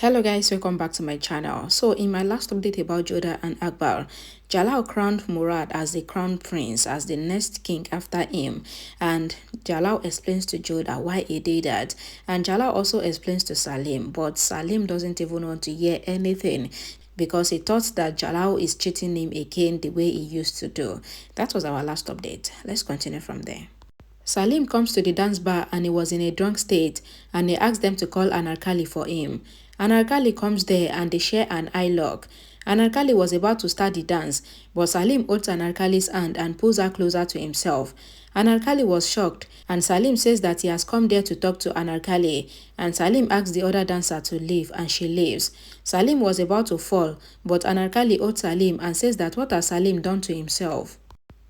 Hello guys, welcome back to my channel. So in my last update about Jodha and AKBAR, Jalal crowned Murad as the crown prince, as the next king after him, and Jalal explains to Jodha why he did that, and Jalal also explains to Salim, but Salim doesn't even want to hear anything because he thought that Jalal is cheating him again the way he used to do. That was our last update. Let's continue from there. Salim comes to the dance bar and he was in a drunk state, and he asks them to call Anarkali for him. Anarkali comes there and they share an eye lock. Anarkali was about to start the dance, but Salim holds Anarkali's hand and pulls her closer to himself. Anarkali was shocked, and Salim says that he has come there to talk to Anarkali, and Salim asks the other dancer to leave, and she leaves. Salim was about to fall, but Anarkali holds Salim and says that what has Salim done to himself?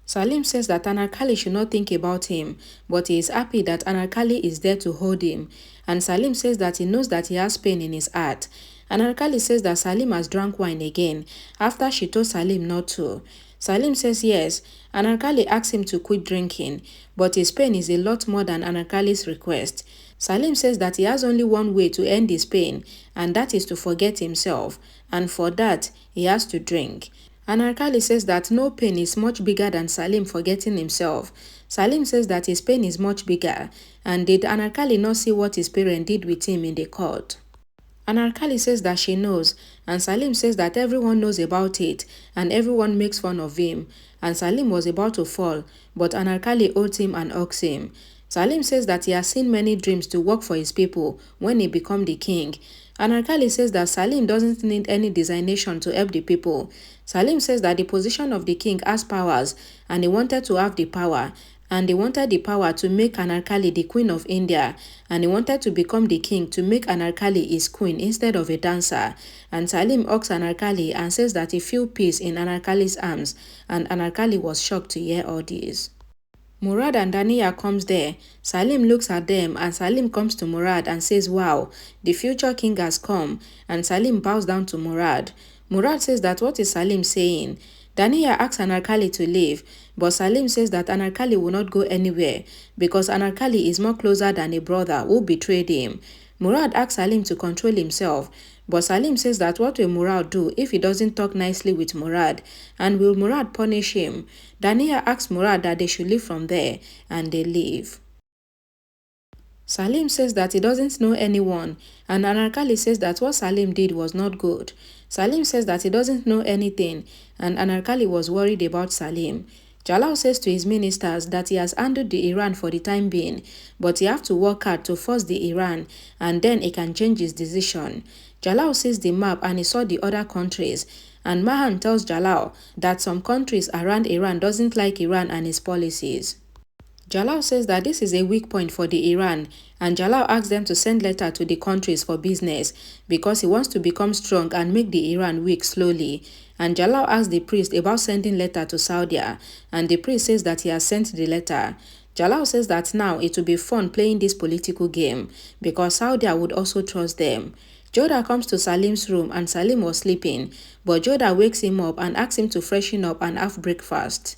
Salim says that Anarkali should not think about him, but he is happy that Anarkali is there to hold him. And Salim says that he knows that he has pain in his heart. Anarkali says that Salim has drunk wine again, after she told Salim not to. Salim says yes. Anarkali asks him to quit drinking, but his pain is a lot more than Anarkali's request. Salim says that he has only one way to end his pain, and that is to forget himself, and for that, he has to drink. Anarkali says that no pain is much bigger than Salim forgetting himself. Salim says that his pain is much bigger, and did Anarkali not see what his parent did with him in the court? Anarkali says that she knows, and Salim says that everyone knows about it, and everyone makes fun of him, and Salim was about to fall, but Anarkali holds him and hugs him. Salim says that he has seen many dreams to work for his people when he become the king. Anarkali says that Salim doesn't need any designation to help the people. Salim says that the position of the king has powers, and he wanted to have the power, and he wanted the power to make Anarkali the queen of India, and he wanted to become the king to make Anarkali his queen instead of a dancer. And Salim hugs Anarkali and says that he feels peace in Anarkali's arms, and Anarkali was shocked to hear all this. Murad and Daniya comes there. Salim looks at them, and Salim comes to Murad and says, "Wow, the future king has come," and Salim bows down to Murad. Murad says that what is Salim saying? Daniya asks Anarkali to leave, but Salim says that Anarkali will not go anywhere because Anarkali is more closer than a brother who betrayed him. Murad asks Salim to control himself, but Salim says that what will Murad do if he doesn't talk nicely with Murad, and will Murad punish him? Daniya asks Murad that they should leave from there, and they leave. Salim says that he doesn't know anyone, and Anarkali says that what Salim did was not good. Salim says that he doesn't know anything, and Anarkali was worried about Salim. Jalal says to his ministers that he has handled the Iran for the time being, but he has to work hard to force the Iran, and then he can change his decision. Jalal sees the map and he saw the other countries, and Mahan tells Jalal that some countries around Iran doesn't like Iran and its policies. Jalal says that this is a weak point for the Iran, and Jalal asks them to send letter to the countries for business because he wants to become strong and make the Iran weak slowly. And Jalal asks the priest about sending letter to Saudi, and the priest says that he has sent the letter. Jalal says that now it will be fun playing this political game because Saudi would also trust them. Jodha comes to Salim's room and Salim was sleeping, but Jodha wakes him up and asks him to freshen up and have breakfast.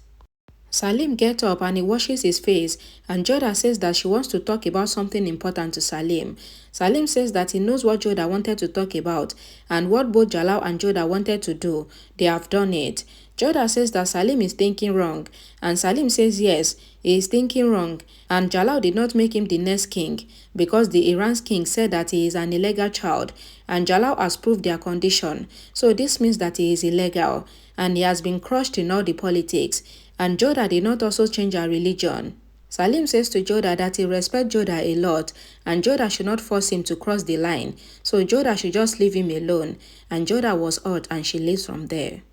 Salim gets up and he washes his face, and Jodha says that she wants to talk about something important to Salim. Salim says that he knows what Jodha wanted to talk about, and what both Jalal and Jodha wanted to do, they have done it. Jodha says that Salim is thinking wrong, and Salim says yes, he is thinking wrong, and Jalal did not make him the next king because the Iran's king said that he is an illegal child, and Jalal has proved their condition, so this means that he is illegal, and he has been crushed in all the politics. And Jodha did not also change her religion. Salim says to Jodha that he respects Jodha a lot, and Jodha should not force him to cross the line, so Jodha should just leave him alone, and Jodha was hurt and she leaves from there.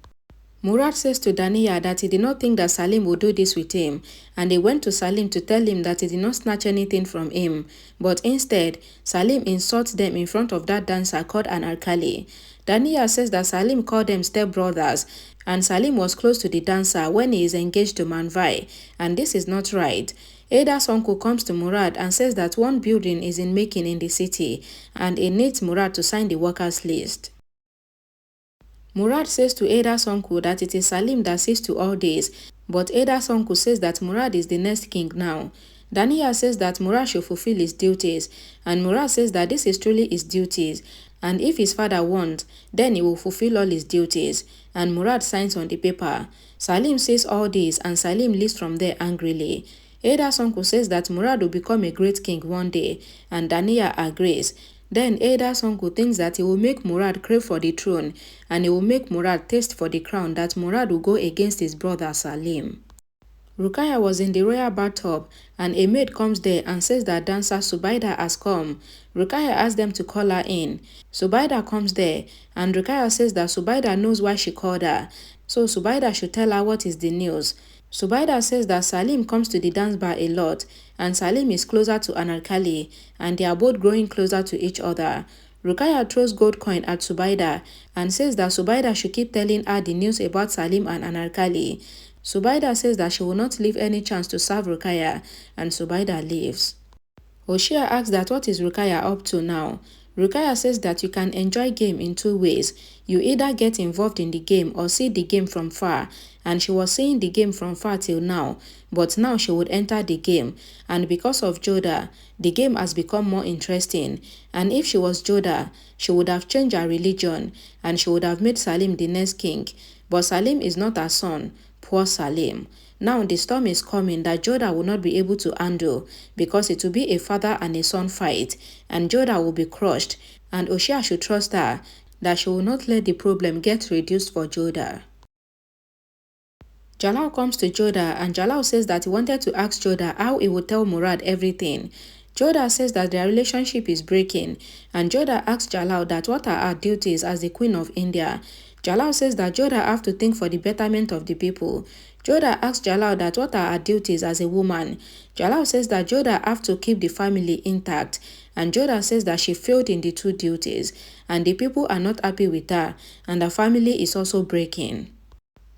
Murad says to Daniya that he did not think that Salim would do this with him, and he went to Salim to tell him that he did not snatch anything from him, but instead, Salim insults them in front of that dancer called Anarkali. Daniya says that Salim called them stepbrothers, and Salim was close to the dancer when he is engaged to Manvai, and this is not right. Ada's uncle comes to Murad and says that one building is in making in the city, and he needs Murad to sign the workers list. Murad says to Ada's uncle that it is Salim that sees to all this, but Ada's uncle says that Murad is the next king now. Daniya says that Murad should fulfill his duties, and Murad says that this is truly his duties, and if his father wants, then he will fulfill all his duties, and Murad signs on the paper. Salim says all this, and Salim leaves from there angrily. Ada's uncle says that Murad will become a great king one day, and Dania agrees. Then Ada's uncle thinks that he will make Murad crave for the throne, and he will make Murad taste for the crown that Murad will go against his brother Salim. Rukaya was in the royal bathtub, and a maid comes there and says that dancer Subaida has come. Rukaya asks them to call her in. Subaida comes there, and Rukaya says that Subaida knows why she called her, so Subaida should tell her what is the news. Subaida says that Salim comes to the dance bar a lot, and Salim is closer to Anarkali, and they are both growing closer to each other. Rukaya throws gold coin at Subaida and says that Subaida should keep telling her the news about Salim and Anarkali. Subaida says that she will not leave any chance to serve Rukaya, and Subaida leaves. Oshia asks that what is Rukaya up to now. Rukaya says that you can enjoy game in two ways. You either get involved in the game or see the game from far, and she was seeing the game from far till now, but now she would enter the game, and because of Jodha, the game has become more interesting, and if she was Jodha, she would have changed her religion, and she would have made Salim the next king, but Salim is not her son. Poor Salim. Now the storm is coming that Jodha will not be able to handle, because it will be a father and a son fight, and Jodha will be crushed, and Oshia should trust her that she will not let the problem get reduced for Jodha. Jalal comes to Jodha, and Jalal says that he wanted to ask Jodha how he would tell Murad everything. Jodha says that their relationship is breaking, and Jodha asks Jalal that what are her duties as the Queen of India. Jalal says that Jodha have to think for the betterment of the people. Jodha asks Jalal that what are her duties as a woman. Jalal says that Jodha have to keep the family intact, and Jodha says that she failed in the two duties, and the people are not happy with her, and the family is also breaking.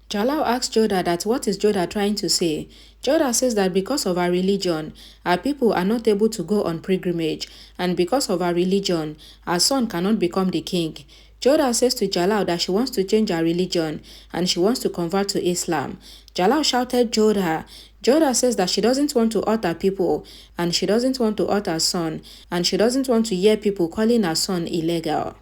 Jalal asks Jodha that what is Jodha trying to say. Jodha says that because of her religion, her people are not able to go on pilgrimage, and because of her religion, her son cannot become the king. Jodha says to Jalal that she wants to change her religion, and she wants to convert to Islam. Jalal shouted Jodha. Jodha says that she doesn't want to hurt her people, and she doesn't want to hurt her son, and she doesn't want to hear people calling her son illegal.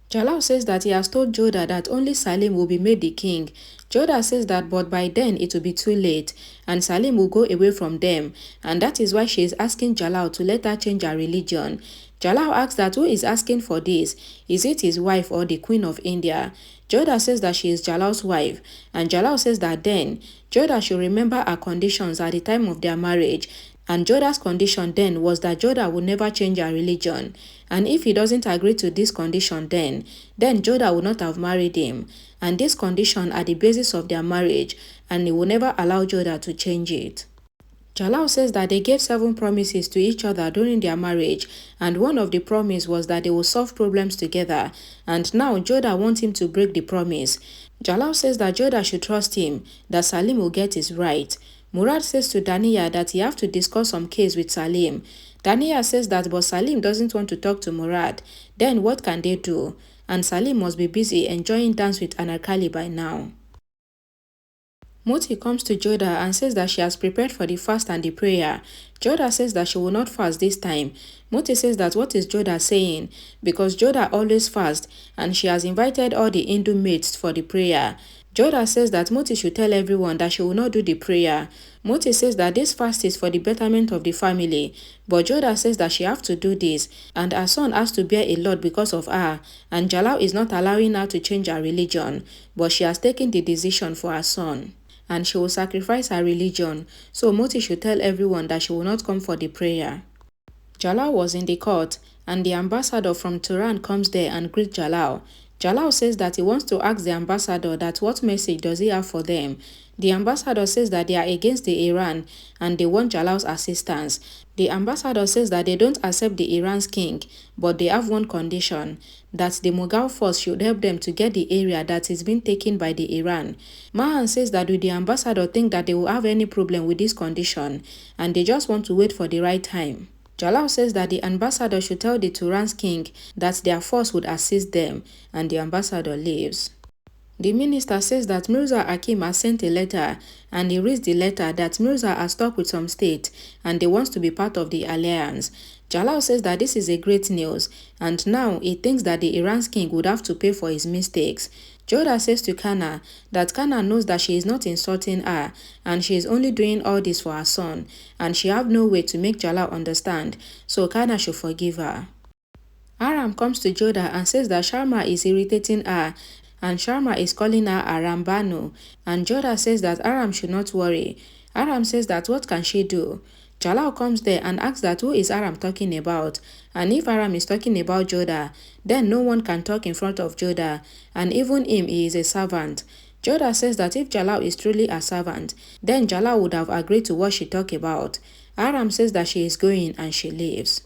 Jalal says that he has told Jodha that only Salim will be made the king. Jodha says that but by then it will be too late, and Salim will go away from them, and that is why she is asking Jalal to let her change her religion. Jalal asks that who is asking for this, is it his wife or the Queen of India? Jodha says that she is Jalal's wife, and Jalal says that then Jodha should remember her conditions at the time of their marriage, and Jodha's condition then was that Jodha would never change her religion, and if he doesn't agree to this condition then Jodha would not have married him, and this condition are the basis of their marriage, and he will never allow Jodha to change it. Jalal says that they gave 7 promises to each other during their marriage, and one of the promises was that they will solve problems together, and now Jodha wants him to break the promise. Jalal says that Jodha should trust him, that Salim will get his right. Murad says to Dania that he have to discuss some case with Salim. Dania says that but Salim doesn't want to talk to Murad. Then what can they do? And Salim must be busy enjoying dance with Anarkali by now. Moti comes to Jodha and says that she has prepared for the fast and the prayer. Jodha says that she will not fast this time. Moti says that what is Jodha saying? Because Jodha always fasts, and she has invited all the Hindu mates for the prayer. Jodha says that Moti should tell everyone that she will not do the prayer. Moti says that this fast is for the betterment of the family, but Jodha says that she have to do this, and her son has to bear a lot because of her, and Jalal is not allowing her to change her religion, but she has taken the decision for her son, and she will sacrifice her religion, so Moti should tell everyone that she will not come for the prayer. Jalal was in the court, and the ambassador from Turan comes there and greets Jalal. Jalal says that he wants to ask the ambassador that what message does he have for them. The ambassador says that they are against the Iran and they want Jalal's assistance. The ambassador says that they don't accept the Iran's king, but they have one condition, that the Mughal force should help them to get the area that is being taken by the Iran. Mahan says that do the ambassador think that they will have any problem with this condition, and they just want to wait for the right time. Jalal says that the ambassador should tell the Turan's king that their force would assist them, and the ambassador leaves. The minister says that Mirza Hakim has sent a letter, and he reads the letter that Mirza has talked with some state and they want to be part of the alliance. Jalal says that this is a great news, and now he thinks that the Iran's king would have to pay for his mistakes. Jodha says to Kana that Kana knows that she is not insulting her, and she is only doing all this for her son, and she have no way to make Jalal understand, so Kana should forgive her. Aram comes to Jodha and says that Sharma is irritating her, and Sharma is calling her Arambano, and Jodha says that Aram should not worry. Aram says that what can she do? Jalal comes there and asks that who is Aram talking about, and if Aram is talking about Jodha, then no one can talk in front of Jodha, and even him, he is a servant. Jodha says that if Jalal is truly a servant, then Jalal would have agreed to what she talked about. Aram says that she is going and she leaves.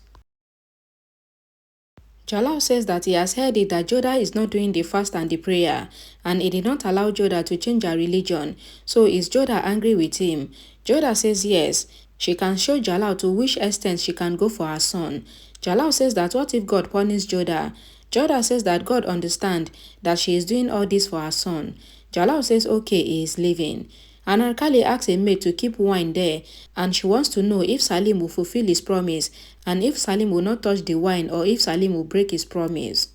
Jalal says that he has heard it that Jodha is not doing the fast and the prayer, and he did not allow Jodha to change her religion, so is Jodha angry with him? Jodha says yes, she can show Jalal to which extent she can go for her son. Jalal says that what if God punishes Jodha? Jodha says that God understands that she is doing all this for her son. Jalal says okay, he is leaving. Anarkali asks a maid to keep wine there, and she wants to know if Salim will fulfill his promise, and if Salim will not touch the wine, or if Salim will break his promise.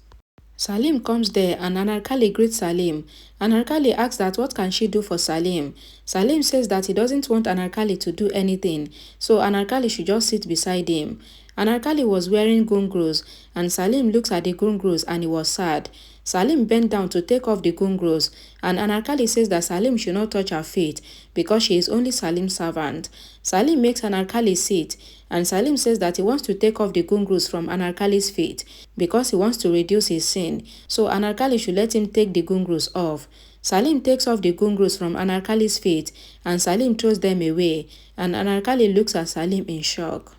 Salim comes there and Anarkali greets Salim. Anarkali asks that what can she do for Salim. Salim says that he doesn't want Anarkali to do anything, so Anarkali should just sit beside him. Anarkali was wearing gungros, and Salim looks at the gungros and he was sad. Salim bent down to take off the gungros, and Anarkali says that Salim should not touch her feet because she is only Salim's servant. Salim makes Anarkali sit, and Salim says that he wants to take off the gungros from Anarkali's feet because he wants to reduce his sin, so Anarkali should let him take the gungros off. Salim takes off the gungros from Anarkali's feet, and Salim throws them away, and Anarkali looks at Salim in shock.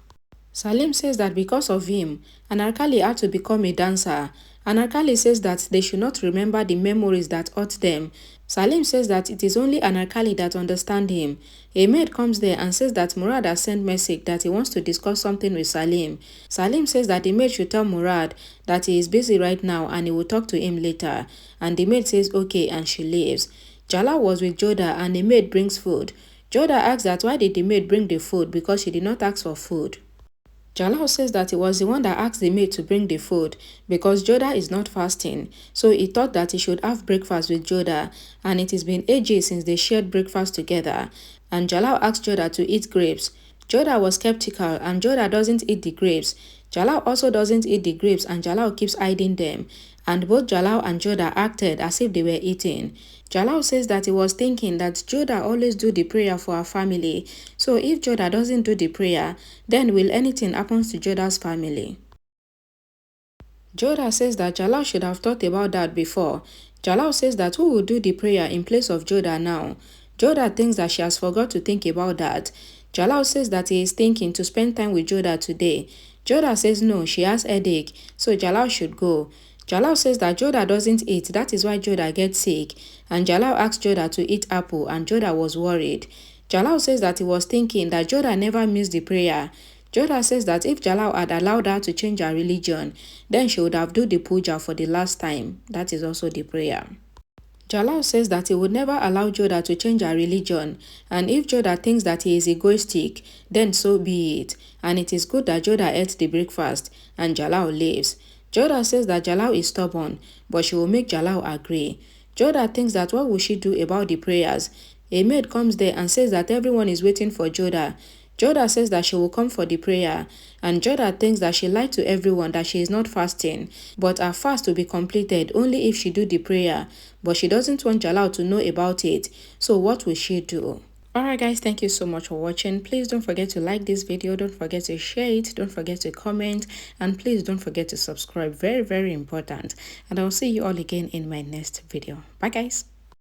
Salim says that because of him, Anarkali had to become a dancer. Anarkali says that they should not remember the memories that hurt them. Salim says that it is only Anarkali that understands him. A maid comes there and says that Murad has sent message that he wants to discuss something with Salim. Salim says that the maid should tell Murad that he is busy right now and he will talk to him later. And the maid says okay and she leaves. Jalal was with Jodha and the maid brings food. Jodha asks that why did the maid bring the food because she did not ask for food. Jalal says that he was the one that asked the maid to bring the food because Jodha is not fasting, so he thought that he should have breakfast with Jodha, and it has been ages since they shared breakfast together, and Jalal asked Jodha to eat grapes. Jodha was skeptical and Jodha doesn't eat the grapes. Jalal also doesn't eat the grapes and Jalal keeps hiding them, and both Jalal and Jodha acted as if they were eating. Jalal says that he was thinking that Jodha always do the prayer for her family, so if Jodha doesn't do the prayer, then will anything happen to Jodha's family? Jodha says that Jalal should have thought about that before. Jalal says that who will do the prayer in place of Jodha now? Jodha thinks that she has forgot to think about that. Jalal says that he is thinking to spend time with Jodha today. Jodha says no, she has headache, so Jalal should go. Jalal says that Jodha doesn't eat, that is why Jodha gets sick, and Jalal asked Jodha to eat apple and Jodha was worried. Jalal says that he was thinking that Jodha never missed the prayer. Jodha says that if Jalal had allowed her to change her religion, then she would have done the puja for the last time, that is also the prayer. Jalal says that he would never allow Jodha to change her religion, and if Jodha thinks that he is egoistic, then so be it, and it is good that Jodha ate the breakfast, and Jalal leaves. Jodha says that Jalal is stubborn, but she will make Jalal agree. Jodha thinks that what will she do about the prayers? A maid comes there and says that everyone is waiting for Jodha. Jodha says that she will come for the prayer, and Jodha thinks that she lied to everyone that she is not fasting, but her fast will be completed only if she do the prayer, but she doesn't want Jalal to know about it, so what will she do? Alright guys, thank you so much for watching. Please don't forget to like this video, don't forget to share it, don't forget to comment, and please don't forget to subscribe. Very important. And I'll see you all again in my next video. Bye guys.